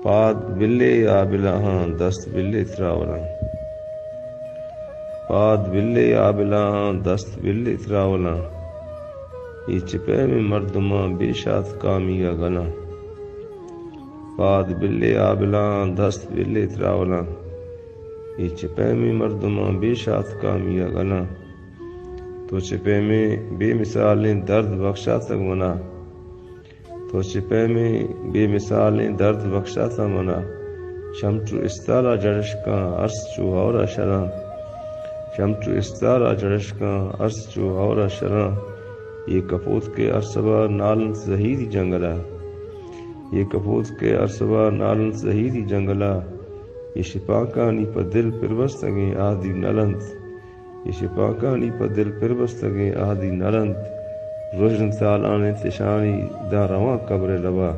پاد بلے آبلاہاں دست بلے تراولاں پاد بلے آبلاہاں دست بلے تراولاں یہ چپے میں مردماں بے شاد کامیہ گنا پاد بلے آبلاہاں دست بلے تراولاں یہ چپے میں مردماں بے شاد کامیہ گنا تو چپے میں بے مثالیں درد بخشا تک منا تو چپے میں بے مثالیں درد بخشا تھا منا شمچو استارا جڑشکاں عرص چو ہورا شراں شمچو استارا جڑشکاں عرص چو ہورا شراں یہ کپوت کے عرصبہ نالن زہیری جنگلا یہ کپوت کے عرصبہ نالن زہیری جنگلا یہ شپاکانی پا دل پربستگیں آدھی نلند یہ شپاکانی پا دل پربستگیں آدھی نلند روشن تالان تشانی دا رواں قبر لبا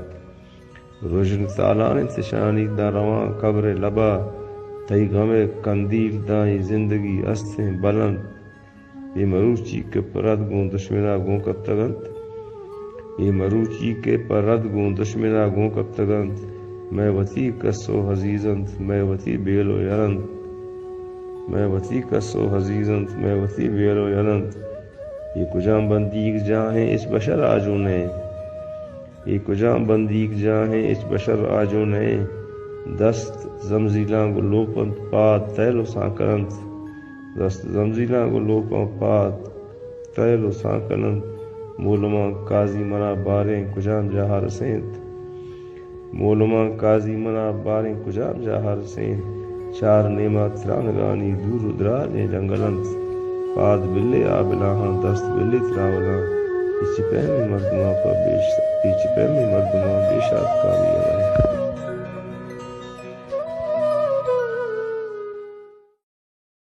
روشن تالان تشانی دا رواں قبر لبا تئی غم قندیل دائیں زندگی استیں بلند یہ مروچی کے پرد گون دشمنا گون کب تگند یہ مروچی کے پرد گون دشمنا گون کب تگند میں وطی کسو حزیزند میں وطی بیلو یرند میں وطی کسو حزیزند میں وطی بیلو یرند یہ کجام بندیگ جاہیں اس بشر آجو نے یہ کجام بندیگ جاہیں اس بشر آجو نے دست زمزیلاں گو لوپند پاد تیلو سانکرند دست زمزیلاں گو لوپند پاد تیلو سانکرند مولما قاضی منا باریں کجام جہاں رسیند مولما قاضی منا باریں کجام جہاں رسیند چار نیمہ ترانگانی دور دراجیں جنگلند پاد بلے آبلاہاں دست بلے تراولاں یہ چپے میں مردماں پا